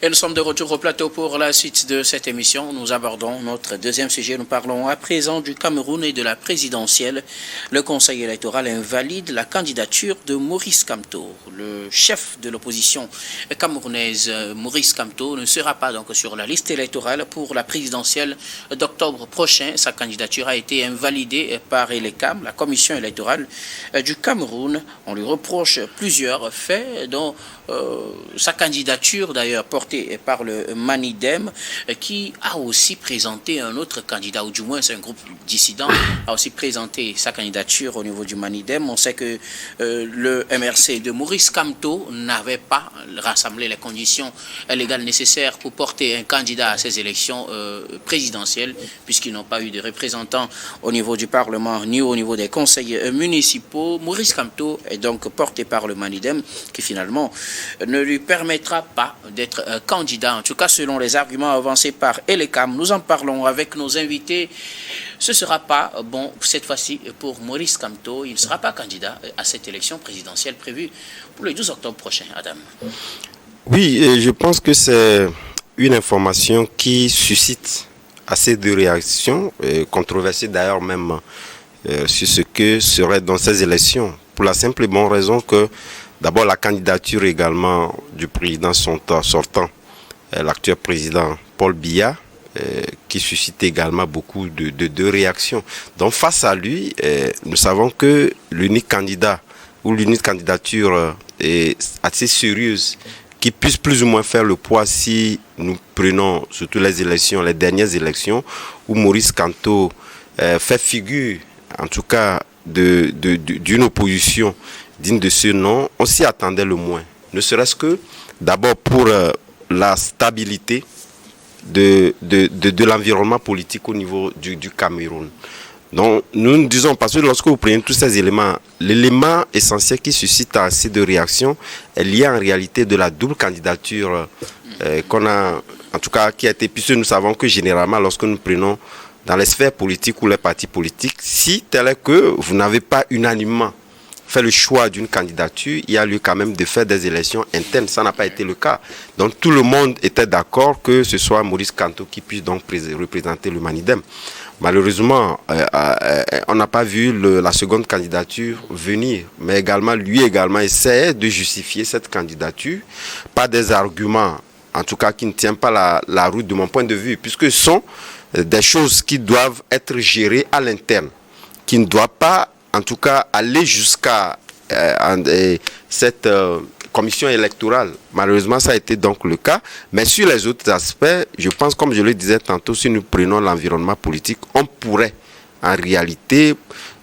Et nous sommes de retour au plateau pour la suite de cette émission. Nous abordons notre deuxième sujet. Nous parlons à présent du Cameroun et de la présidentielle. Le Conseil électoral invalide la candidature de Maurice Kamto. Le chef de l'opposition camerounaise, Maurice Kamto, ne sera pas donc sur la liste électorale pour la présidentielle d'octobre prochain. Sa candidature a été invalidée par ELECAM, la commission électorale du Cameroun. On lui reproche plusieurs faits, dont sa candidature d'ailleurs portée par le Manidem, qui a aussi présenté un autre candidat, ou du moins c'est un groupe dissident, a aussi présenté sa candidature au niveau du Manidem. On sait que le MRC de Maurice Kamto n'avait pas rassemblé les conditions légales nécessaires pour porter un candidat à ces élections présidentielles, puisqu'ils n'ont pas eu de représentants au niveau du Parlement ni au niveau des conseils municipaux. Maurice Kamto est donc porté par le Manidem, qui finalement ne lui permettra pas d'être candidat, en tout cas selon les arguments avancés par ELECAM. Nous en parlons avec nos invités. Ce ne sera pas bon cette fois-ci pour Maurice Kamto. Il ne sera pas candidat à cette élection présidentielle prévue pour le 12 octobre prochain. Adam. Oui, je pense que c'est une information qui suscite assez de réactions, controversées d'ailleurs même sur ce que serait dans ces élections, pour la simple et bonne raison que d'abord, la candidature également du président sortant, l'actuel président Paul Biya, qui suscite également beaucoup de réactions. Donc, face à lui, nous savons que l'unique candidat ou l'unique candidature est assez sérieuse, qui puisse plus ou moins faire le poids si nous prenons surtout les élections, les dernières élections, où Maurice Kamto fait figure, en tout cas, d'une opposition digne de ce nom, on s'y attendait le moins. Ne serait-ce que d'abord pour la stabilité de l'environnement politique au niveau du Cameroun. Donc nous disons, parce que lorsque vous prenez tous ces éléments, l'élément essentiel qui suscite assez de réactions est lié en réalité de la double candidature qu'on a, en tout cas qui a été, puisque nous savons que généralement lorsque nous prenons dans les sphères politiques ou les partis politiques, si tel est que vous n'avez pas unanimement fait le choix d'une candidature, il y a lieu quand même de faire des élections internes. Ça n'a pas été le cas. Donc tout le monde était d'accord que ce soit Maurice Kamto qui puisse donc représenter le Manidem. Malheureusement, on n'a pas vu la seconde candidature venir, mais également lui également essayait de justifier cette candidature par des arguments, en tout cas qui ne tiennent pas la route de mon point de vue, puisque ce sont des choses qui doivent être gérées à l'interne, qui ne doivent pas en tout cas aller jusqu'à cette commission électorale. Malheureusement, ça a été donc le cas. Mais sur les autres aspects, je pense, comme je le disais tantôt, si nous prenons l'environnement politique, on pourrait en réalité,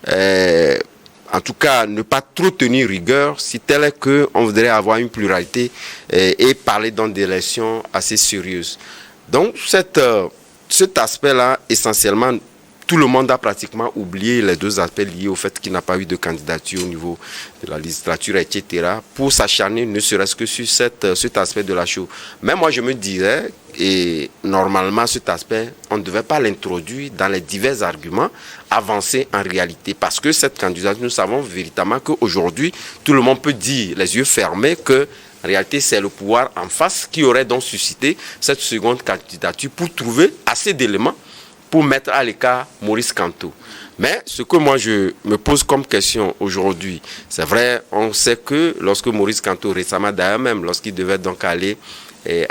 en tout cas, ne pas trop tenir rigueur si tel est qu'on voudrait avoir une pluralité et parler dans des élections assez sérieuses. Donc, cet aspect-là, essentiellement, tout le monde a pratiquement oublié les deux aspects liés au fait qu'il n'a pas eu de candidature au niveau de la législature, etc., pour s'acharner ne serait-ce que sur cet aspect de la chose. Mais moi, je me dirais, et normalement, cet aspect, on ne devait pas l'introduire dans les divers arguments avancés en réalité. Parce que cette candidature, nous savons véritablement qu'aujourd'hui, tout le monde peut dire, les yeux fermés, que en réalité, c'est le pouvoir en face qui aurait donc suscité cette seconde candidature pour trouver assez d'éléments pour mettre à l'écart Maurice Kamto. Mais ce que moi je me pose comme question aujourd'hui, c'est vrai, on sait que lorsque Maurice Kamto récemment d'ailleurs même, lorsqu'il devait donc aller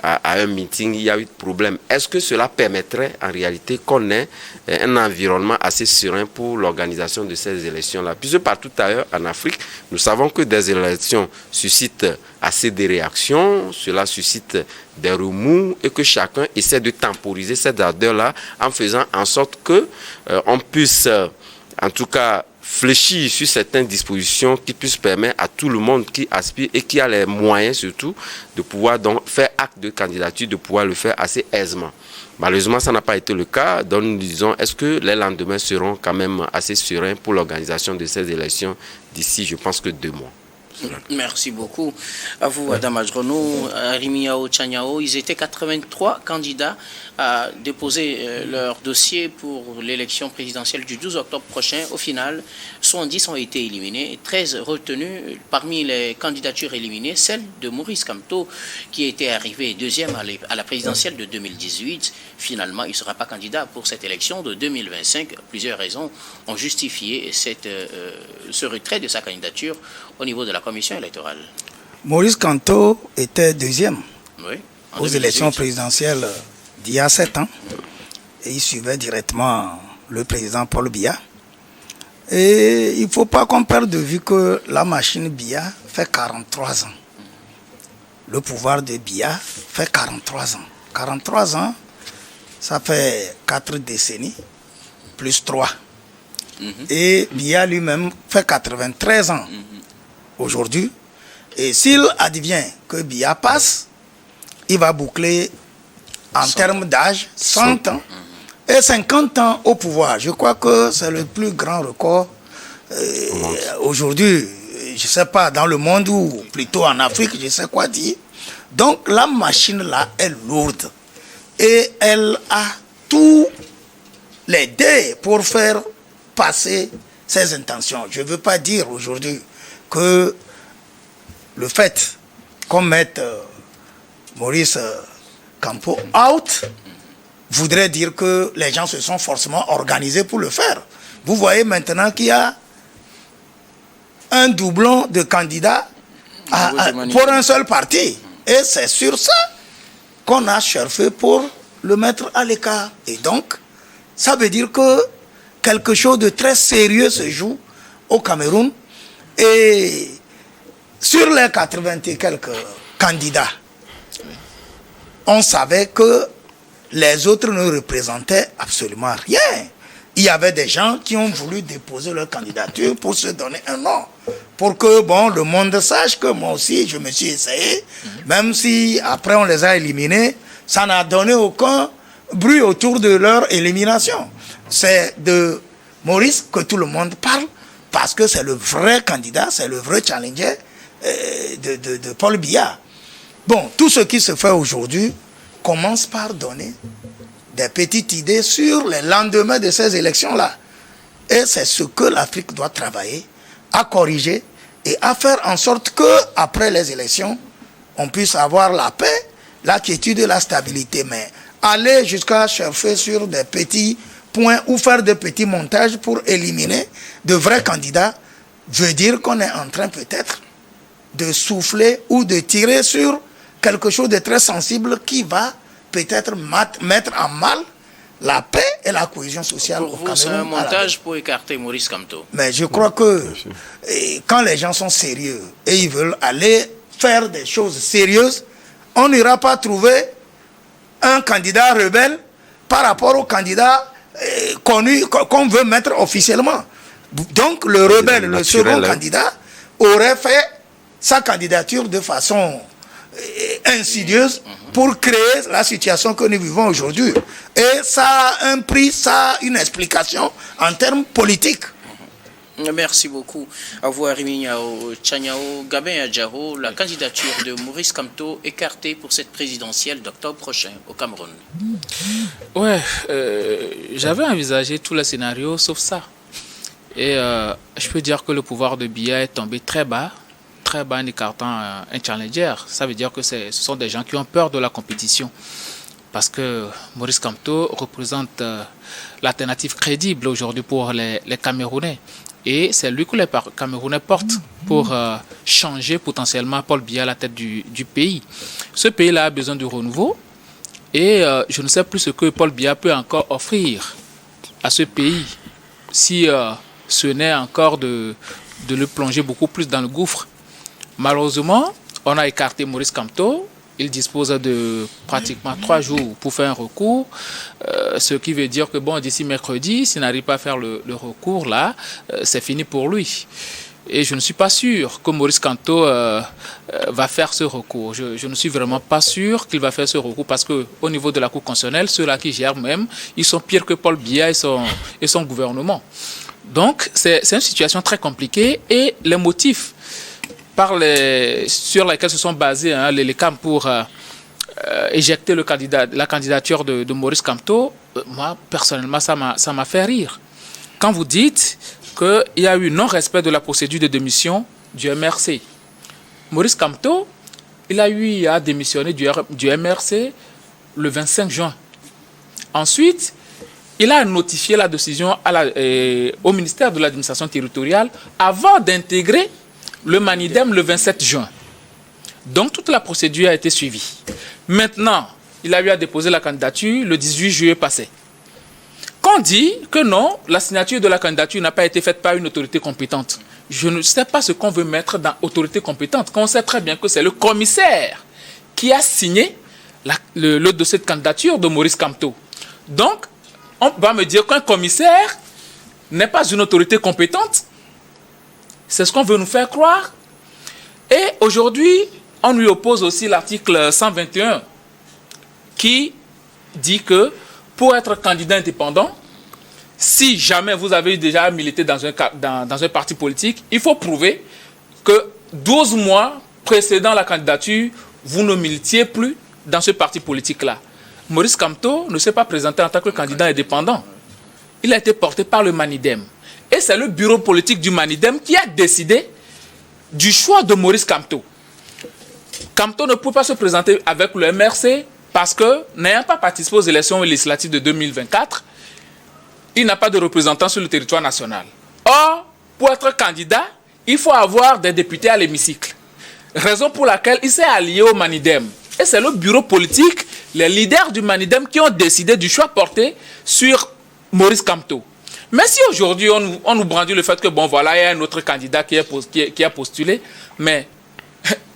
à un meeting, il y a eu de problème. Est-ce que cela permettrait en réalité qu'on ait un environnement assez serein pour l'organisation de ces élections-là? Puisque partout ailleurs en Afrique, nous savons que des élections suscitent assez de réactions, cela suscite des remous et que chacun essaie de temporiser cette ardeur-là en faisant en sorte que on puisse, en tout cas, fléchir sur certaines dispositions qui puissent permettre à tout le monde qui aspire et qui a les moyens surtout de pouvoir donc faire acte de candidature, de pouvoir le faire assez aisément. Malheureusement, ça n'a pas été le cas. Donc nous disons, est-ce que les lendemains seront quand même assez sereins pour l'organisation de ces élections d'ici, je pense que 2 mois? Merci beaucoup. À vous, Adam Adrono, Rimiao Tchaniao. Ils étaient 83 candidats à déposer leur dossier pour l'élection présidentielle du 12 octobre prochain. Au final, 70 ont été éliminés, 13 retenus. Parmi les candidatures éliminées, celle de Maurice Kamto, qui était arrivé deuxième à la présidentielle de 2018. Finalement, il ne sera pas candidat pour cette élection de 2025. Plusieurs raisons ont justifié ce retrait de sa candidature au niveau de la commission électorale. Maurice Kamto était deuxième aux 2018. élections présidentielles d'il y a 7 ans. Et il suivait directement le président Paul Biya. Et il ne faut pas qu'on perde de vue que la machine Biya fait 43 ans. Le pouvoir de Biya fait 43 ans. 43 ans, ça fait 4 décennies, plus 3. Et Biya lui-même fait 93 ans aujourd'hui. Et s'il advient que Biya passe, il va boucler en termes d'âge 100 ans et 50 ans au pouvoir. Je crois que c'est le plus grand record aujourd'hui. Je ne sais pas, dans le monde ou plutôt en Afrique, je sais quoi dire. Donc la machine là est lourde et elle a tous les dés pour faire passer ses intentions. Je ne veux pas dire aujourd'hui que le fait qu'on mette Maurice Kamto out voudrait dire que les gens se sont forcément organisés pour le faire. Vous voyez maintenant qu'il y a un doublon de candidats pour un seul parti. Et c'est sur ça qu'on a cherché pour le mettre à l'écart. Et donc, ça veut dire que quelque chose de très sérieux se joue au Cameroun. Et sur les 80 et quelques candidats, on savait que les autres ne représentaient absolument rien. Il y avait des gens qui ont voulu déposer leur candidature pour se donner un nom. Pour que le monde sache que moi aussi, je me suis essayé. Même si après on les a éliminés, ça n'a donné aucun bruit autour de leur élimination. C'est de Maurice que tout le monde parle parce que c'est le vrai candidat, c'est le vrai challenger de Paul Biya. Bon, tout ce qui se fait aujourd'hui commence par donner des petites idées sur les lendemains de ces élections-là. Et c'est ce que l'Afrique doit travailler, à corriger et à faire en sorte qu'après les élections, on puisse avoir la paix, la quiétude et la stabilité. Mais aller jusqu'à chercher sur des petits points ou faire des petits montages pour éliminer de vrais candidats veut dire qu'on est en train peut-être de souffler ou de tirer sur quelque chose de très sensible qui va peut-être mettre en mal la paix et la cohésion sociale au Cameroun. Pour vous, c'est un montage pour écarter Maurice Kamto. Mais je crois que quand les gens sont sérieux et ils veulent aller faire des choses sérieuses, on n'ira pas trouver un candidat rebelle par rapport au candidat connu qu'on veut mettre officiellement. Donc le rebelle, le second candidat, aurait fait sa candidature de façon insidieuse pour créer la situation que nous vivons aujourd'hui. Et ça a un prix, ça a une explication en termes politiques. Merci beaucoup. À vous, Rimiao Tchaniao, Gabin Adjaro, la candidature de Maurice Kamto écartée pour cette présidentielle d'octobre prochain au Cameroun. Ouais, j'avais envisagé tout le scénario sauf ça. Et je peux dire que le pouvoir de Biya est tombé très bas en écartant un challenger. Ça veut dire que ce sont des gens qui ont peur de la compétition. Parce que Maurice Kamto représente l'alternative crédible aujourd'hui pour les Camerounais. Et c'est lui que les Camerounais portent pour changer potentiellement Paul Biya à la tête du pays. Ce pays-là a besoin de renouveau. Et je ne sais plus ce que Paul Biya peut encore offrir à ce pays si ce n'est encore de le plonger beaucoup plus dans le gouffre. Malheureusement, on a écarté Maurice Kamto. Il dispose de pratiquement 3 jours pour faire un recours, ce qui veut dire que d'ici mercredi, s'il n'arrive pas à faire le recours là, c'est fini pour lui. Et je ne suis pas sûr que Maurice Kamto va faire ce recours. Je ne suis vraiment pas sûr qu'il va faire ce recours parce qu'au niveau de la Cour constitutionnelle, ceux-là qui gèrent même, ils sont pires que Paul Biya et son gouvernement. Donc, c'est une situation très compliquée et les motifs sur lesquels se sont basés les camps pour éjecter la candidature de Maurice Kamto, moi, personnellement, ça m'a fait rire. Quand vous dites qu'il y a eu non-respect de la procédure de démission du MRC, Maurice Kamto, il a eu à démissionner du MRC le 25 juin. Ensuite, il a notifié la décision au ministère de l'administration territoriale avant d'intégrer le Manidem le 27 juin. Donc, toute la procédure a été suivie. Maintenant, il a eu à déposer la candidature le 18 juillet passé. Qu'on dit que non, la signature de la candidature n'a pas été faite par une autorité compétente. Je ne sais pas ce qu'on veut mettre dans autorité compétente, quand on sait très bien que c'est le commissaire qui a signé le dossier de candidature de Maurice Kamto. Donc, on va me dire qu'un commissaire n'est pas une autorité compétente. C'est ce qu'on veut nous faire croire. Et aujourd'hui, on lui oppose aussi l'article 121 qui dit que pour être candidat indépendant, si jamais vous avez déjà milité dans un parti politique, il faut prouver que 12 mois précédant la candidature, vous ne militiez plus dans ce parti politique-là. Maurice Kamto ne s'est pas présenté en tant que candidat indépendant. Il a été porté par le Manidem. Et c'est le bureau politique du Manidem qui a décidé du choix de Maurice Kamto. Kamto ne peut pas se présenter avec le MRC parce que, n'ayant pas participé aux élections législatives de 2024, il n'a pas de représentant sur le territoire national. Or, pour être candidat, il faut avoir des députés à l'hémicycle. Raison pour laquelle il s'est allié au Manidem. Et c'est le bureau politique, les leaders du Manidem qui ont décidé du choix porté sur Maurice Kamto. Mais si aujourd'hui on nous brandit le fait que bon voilà, il y a un autre candidat qui a postulé, mais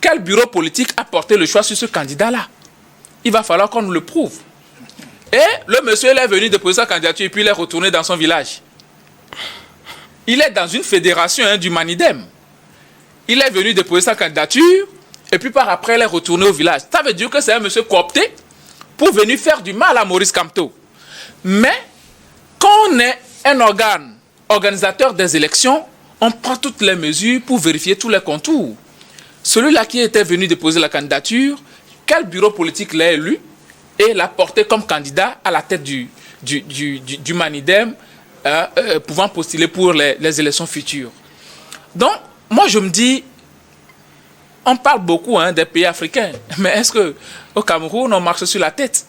quel bureau politique a porté le choix sur ce candidat-là? Il va falloir qu'on nous le prouve. Et le monsieur il est venu déposer sa candidature et puis il est retourné dans son village. Il est dans une fédération du Manidem. Il est venu déposer sa candidature et puis par après il est retourné au village. Ça veut dire que c'est un monsieur coopté pour venir faire du mal à Maurice Kamto. Mais quand on est un organe organisateur des élections, on prend toutes les mesures pour vérifier tous les contours. Celui-là qui était venu déposer la candidature, quel bureau politique l'a élu et l'a porté comme candidat à la tête du Manidem, pouvant postuler pour les élections futures. Donc, moi je me dis, on parle beaucoup des pays africains, mais est-ce qu'au Cameroun, on marche sur la tête?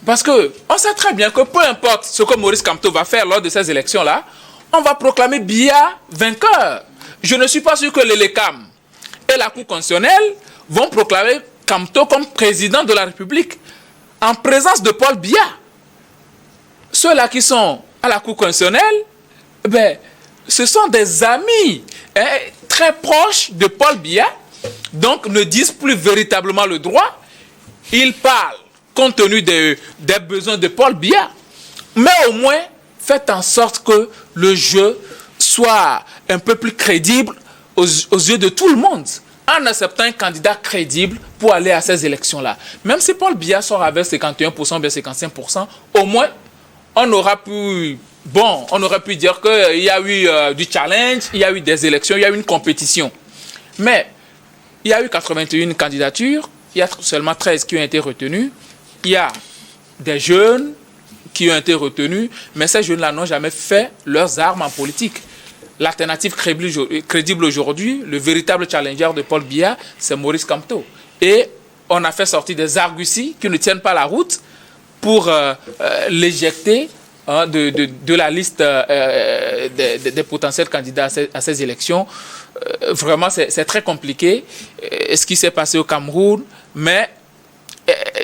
Parce qu'on sait très bien que peu importe ce que Maurice Kamto va faire lors de ces élections-là, on va proclamer Biya vainqueur. Je ne suis pas sûr que l'ELECAM et la Cour constitutionnelle vont proclamer Kamto comme président de la République en présence de Paul Biya. Ceux-là qui sont à la Cour constitutionnelle, ce sont des amis très proches de Paul Biya, donc ne disent plus véritablement le droit. Ils parlent compte tenu des besoins de Paul Biya. Mais au moins, faites en sorte que le jeu soit un peu plus crédible aux yeux de tout le monde, en acceptant un candidat crédible pour aller à ces élections-là. Même si Paul Biya sort avec 51%, bien 55%, au moins, on aurait pu dire qu'il y a eu du challenge, il y a eu des élections, il y a eu une compétition. Mais il y a eu 81 candidatures, il y a seulement 13 qui ont été retenues. Il y a des jeunes qui ont été retenus, mais ces jeunes-là n'ont jamais fait leurs armes en politique. L'alternative crédible aujourd'hui, le véritable challenger de Paul Biya, c'est Maurice Kamto. Et on a fait sortir des arguties qui ne tiennent pas la route pour l'éjecter de la liste des potentiels candidats à ces élections. Vraiment, c'est très compliqué ce qui s'est passé au Cameroun, mais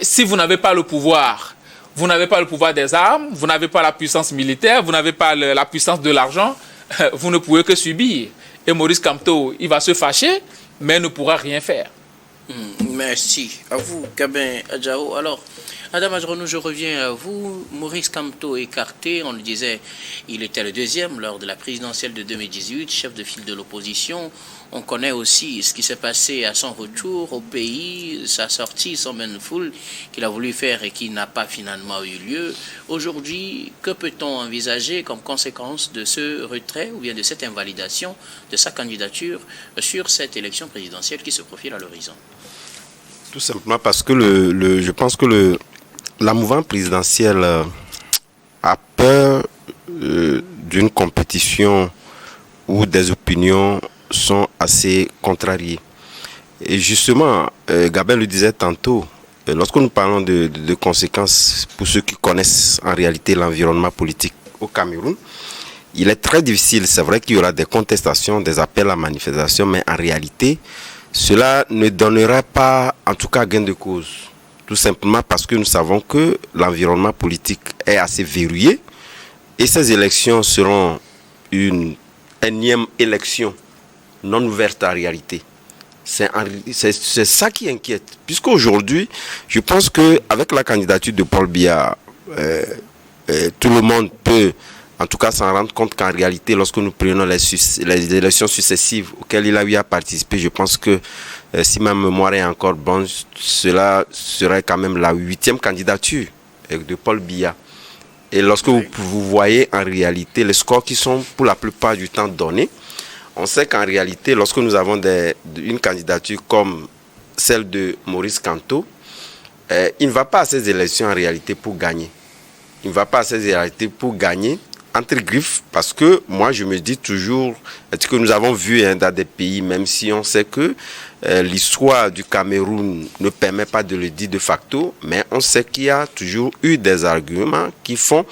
si vous n'avez pas le pouvoir, vous n'avez pas le pouvoir des armes, vous n'avez pas la puissance militaire, vous n'avez pas la puissance de l'argent, vous ne pouvez que subir. Et Maurice Kamto, il va se fâcher, mais ne pourra rien faire. Merci à vous, Gabin Adjao. Alors, Adam Adjronou, je reviens à vous. Maurice Kamto écarté, on le disait, il était le deuxième lors de la présidentielle de 2018, chef de file de l'opposition. On connaît aussi ce qui s'est passé à son retour au pays, sa sortie, son foule qu'il a voulu faire et qui n'a pas finalement eu lieu. Aujourd'hui, que peut-on envisager comme conséquence de ce retrait ou bien de cette invalidation de sa candidature sur cette élection présidentielle qui se profile à l'horizon? Tout simplement parce que je pense que la mouvance présidentielle a peur d'une compétition où des opinions sont assez contrariées. Et justement, Gabin le disait tantôt, lorsque nous parlons de conséquences pour ceux qui connaissent en réalité l'environnement politique au Cameroun, il est très difficile, c'est vrai qu'il y aura des contestations, des appels à manifestation, mais en réalité, cela ne donnera pas, en tout cas, gain de cause. Tout simplement parce que nous savons que l'environnement politique est assez verrouillé et ces élections seront une énième élection non ouverte en réalité. C'est ça qui inquiète. Puisqu'aujourd'hui, je pense qu'avec la candidature de Paul Biya, tout le monde peut en tout cas s'en rendre compte qu'en réalité, lorsque nous prenons les élections successives auxquelles il a eu à participer, je pense que si ma mémoire est encore bonne, cela serait quand même la 8e candidature de Paul Biya. Et lorsque vous voyez en réalité les scores qui sont pour la plupart du temps donnés, on sait qu'en réalité, lorsque nous avons une candidature comme celle de Maurice Kamto, il ne va pas à ces élections en réalité pour gagner. Il ne va pas à ces élections pour gagner entre griffes, parce que moi je me dis toujours, ce que nous avons vu dans des pays, même si on sait que l'histoire du Cameroun ne permet pas de le dire de facto, mais on sait qu'il y a toujours eu des arguments qui font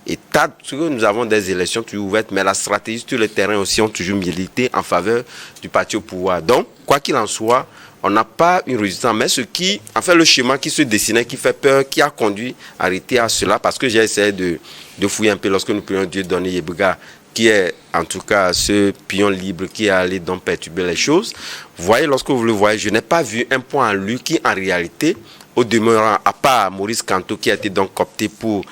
état que nous avons des élections toujours ouvertes, mais la stratégie sur le terrain aussi ont toujours milité en faveur du parti au pouvoir. Donc, quoi qu'il en soit, on n'a pas une résistance, mais ce qui, en fait, le schéma qui se dessinait, qui fait peur, qui a conduit à arrêter à cela, parce que j'ai essayé de fouiller un peu lorsque nous prions Dieu donner Yebega, qui est en tout cas ce pion libre qui est allé donc perturber les choses. Vous voyez, lorsque vous le voyez, je n'ai pas vu un point en lui qui, en réalité, au demeurant, à part Maurice Kamto qui a été donc coopté pour,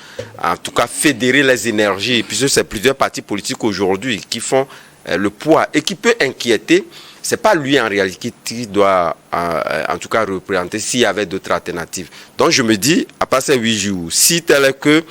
en tout cas, fédérer les énergies, puisque c'est plusieurs partis politiques aujourd'hui qui font le poids et qui peut inquiéter. C'est pas lui en réalité qui doit, en tout cas, représenter s'il y avait d'autres alternatives. Donc je me dis, à part ces 8 jours, si tel est que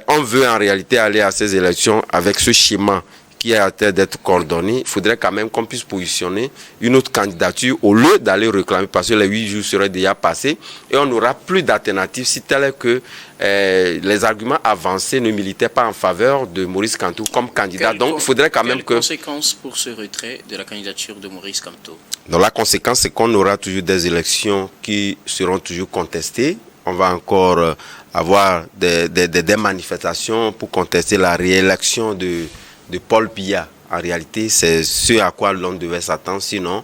on veut en réalité aller à ces élections avec ce schéma qui est à terre d'être coordonné, il faudrait quand même qu'on puisse positionner une autre candidature au lieu d'aller réclamer, parce que les 8 jours seraient déjà passés et on n'aura plus d'alternative si tel est que les arguments avancés ne militaient pas en faveur de Maurice Kamto comme candidat. Donc il faudrait quand même que... Quelles conséquences pour ce retrait de la candidature de Maurice Kamto? Donc la conséquence, c'est qu'on aura toujours des élections qui seront toujours contestées. On va encore avoir des manifestations pour contester la réélection de Paul Biya. En réalité, c'est ce à quoi l'on devait s'attendre, sinon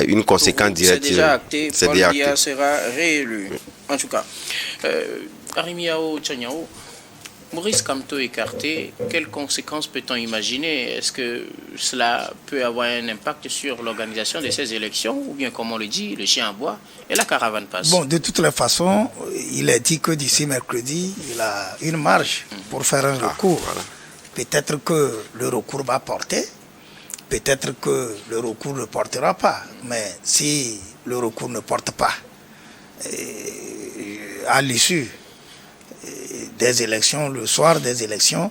une conséquence directe. C'est déjà acté, Paul Biya sera réélu. En tout cas, Arimiao Tchanyao, Maurice Kamto écarté, quelles conséquences peut-on imaginer? Est-ce que cela peut avoir un impact sur l'organisation de ces élections? Ou bien, comme on le dit, le chien aboie et la caravane passe? Bon, de toutes les façons, il a dit que d'ici mercredi, il a une marge pour faire un recours. Voilà. Peut-être que le recours va porter, peut-être que le recours ne portera pas. Mais si le recours ne porte pas, à l'issue des élections, le soir des élections,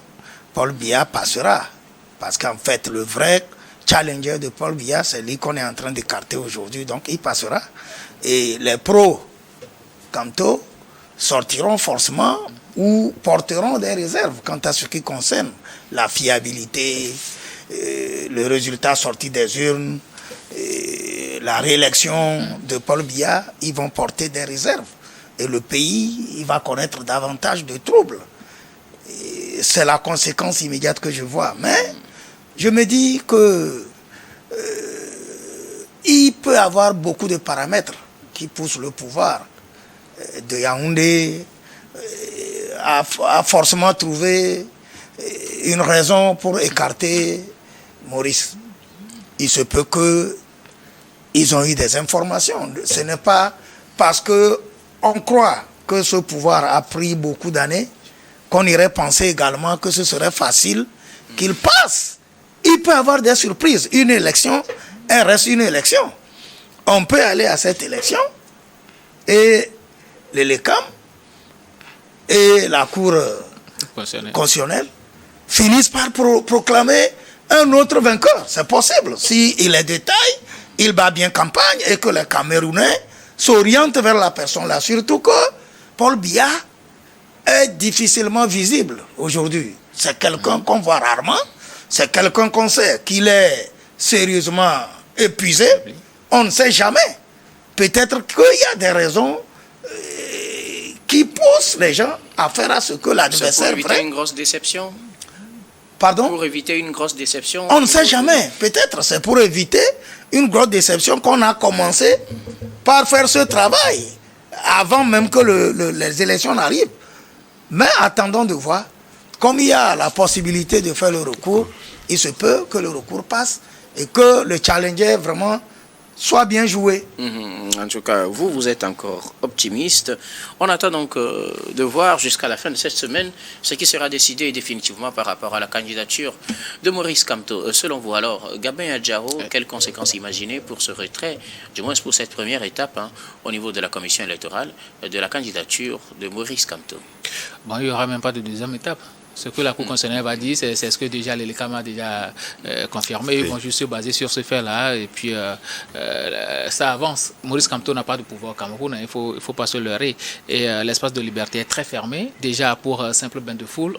Paul Biya passera. Parce qu'en fait, le vrai challenger de Paul Biya, c'est lui qu'on est en train d'écarter aujourd'hui, donc il passera. Et les pro-Kamto sortiront forcément ou porteront des réserves quant à ce qui concerne la fiabilité, le résultat sorti des urnes, la réélection de Paul Biya. Ils vont porter des réserves. Et le pays, il va connaître davantage de troubles. C'est la conséquence immédiate que je vois. Mais je me dis que il peut y avoir beaucoup de paramètres qui poussent le pouvoir de Yaoundé à forcément trouver une raison pour écarter Maurice. Il se peut que ils ont eu des informations. Ce n'est pas parce qu'on croit que ce pouvoir a pris beaucoup d'années qu'on irait penser également que ce serait facile qu'il passe. Il peut y avoir des surprises. Une élection, elle reste une élection. On peut aller à cette élection et l'ELECAM et la Cour constitutionnelle finissent par proclamer un autre vainqueur. C'est possible. S'il est de taille, il bat bien campagne et que les Camerounais s'orientent vers la personne-là. Surtout que Paul Biya est difficilement visible aujourd'hui. C'est quelqu'un qu'on voit rarement. C'est quelqu'un qu'on sait qu'il est sérieusement épuisé. On ne sait jamais. Peut-être qu'il y a des raisons qui poussent les gens à faire à ce que l'adversaire... C'est pour éviter une grosse déception? Pardon? Pour éviter une grosse déception? On ne sait jamais. Peut-être c'est pour éviter une grosse déception qu'on a commencé par faire ce travail avant même que les élections n'arrivent. Mais attendons de voir. Comme il y a la possibilité de faire le recours, il se peut que le recours passe et que le challenger vraiment soit bien joué. En tout cas, vous êtes encore optimiste. On attend donc de voir jusqu'à la fin de cette semaine ce qui sera décidé définitivement par rapport à la candidature de Maurice Kamto. Selon vous, alors, Gabin Adjaro, quelles conséquences imaginer pour ce retrait, du moins pour cette première étape au niveau de la commission électorale, de la candidature de Maurice Kamto? Bon, il n'y aura même pas de deuxième étape. Ce que la Cour constitutionnelle va dire, c'est ce que déjà l'ELECAM a déjà confirmé. Ils vont juste se baser sur ce fait-là et puis ça avance. Maurice Kamto n'a pas de pouvoir au Cameroun, il faut pas se leurrer. Et l'espace de liberté est très fermé. Déjà pour simple bain de foule,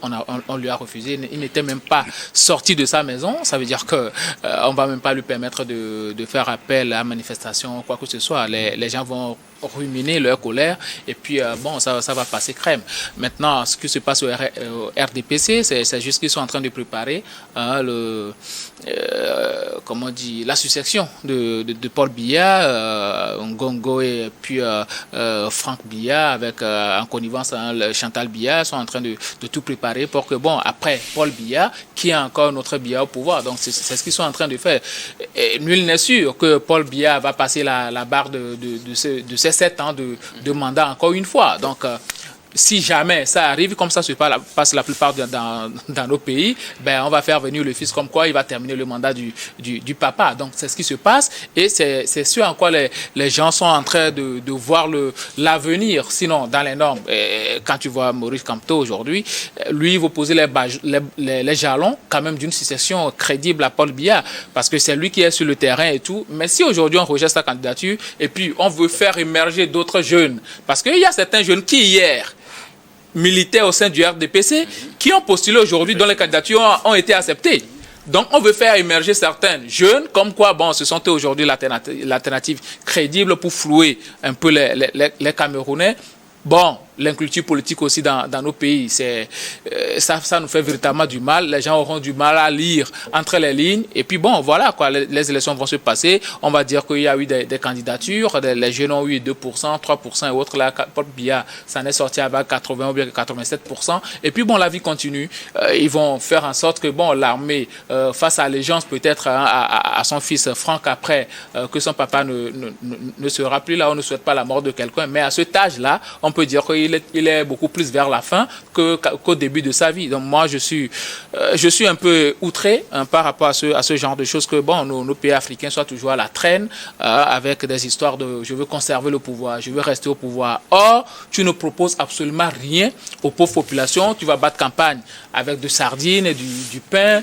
on lui a refusé. Il n'était même pas sorti de sa maison. Ça veut dire qu'on ne va même pas lui permettre de faire appel à manifestation, quoi que ce soit. Les gens vont ruminer leur colère et puis bon, ça va passer crème. Maintenant, ce qui se passe au RDPC, c'est juste qu'ils sont en train de préparer la succession de Paul Biya, Ngongo et puis Franck Biya avec en connivence Chantal Biya sont en train de tout préparer pour que bon, après Paul Biya, qui a encore notre Biya au pouvoir. Donc c'est ce qu'ils sont en train de faire. Et nul n'est sûr que Paul Biya va passer la barre de ces 7 ans de mandat encore une fois. Donc, si jamais ça arrive, comme ça se passe la plupart dans nos pays, ben on va faire venir le fils comme quoi il va terminer le mandat du papa. Donc c'est ce qui se passe et c'est ce en quoi les gens sont en train de voir l'avenir. Sinon, dans les normes, quand tu vois Maurice Kamto aujourd'hui, lui, il va poser les jalons quand même d'une succession crédible à Paul Biya parce que c'est lui qui est sur le terrain et tout. Mais si aujourd'hui on rejette sa candidature et puis on veut faire émerger d'autres jeunes, parce qu'il y a certains jeunes qui hier militaires au sein du RDPC qui ont postulé aujourd'hui dont les candidatures ont été acceptées. Donc on veut faire émerger certains jeunes comme quoi bon, ce sont aujourd'hui l'alternative crédible pour flouer un peu les Camerounais. Bon, l'inculture politique aussi dans nos pays, ça nous fait véritablement du mal. Les gens auront du mal à lire entre les lignes. Et puis bon, voilà, quoi, les élections vont se passer. On va dire qu'il y a eu des candidatures. Les jeunes ont eu 2%, 3% et autres. Là, Paul Biya s'en est sorti avec 80 ou bien 87%. Et puis bon, la vie continue. Ils vont faire en sorte que bon, l'armée fasse allégeance peut-être à son fils Franck après que son papa ne sera plus là. On ne souhaite pas la mort de quelqu'un. Mais à cet âge-là, on peut dire qu'il est beaucoup plus vers la fin qu'au début de sa vie. Donc moi, je suis un peu outré par rapport à ce genre de choses que bon, nos pays africains soient toujours à la traîne avec des histoires de « je veux conserver le pouvoir, je veux rester au pouvoir ». Or, tu ne proposes absolument rien aux pauvres populations. Tu vas battre campagne avec de sardines et du pain.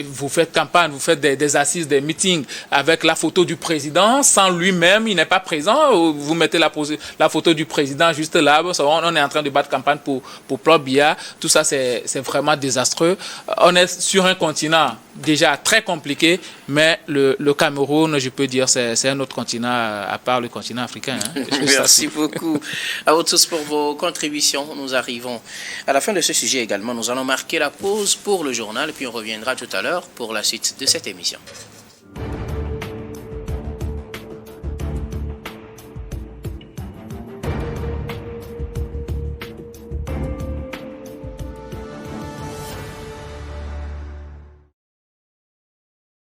Vous faites campagne, vous faites des assises, des meetings avec la photo du président sans lui-même, il n'est pas présent. Vous mettez la photo du président juste là, on est en train de battre campagne pour Paul Biya. Tout ça, c'est vraiment désastreux. On est sur un continent déjà très compliqué, mais le Cameroun, je peux dire, c'est un autre continent à part le continent africain. Merci beaucoup à vous tous pour vos contributions. Nous arrivons à la fin de ce sujet également. Nous allons marquer la pause pour le journal, puis on reviendra tout à l'heure pour la suite de cette émission.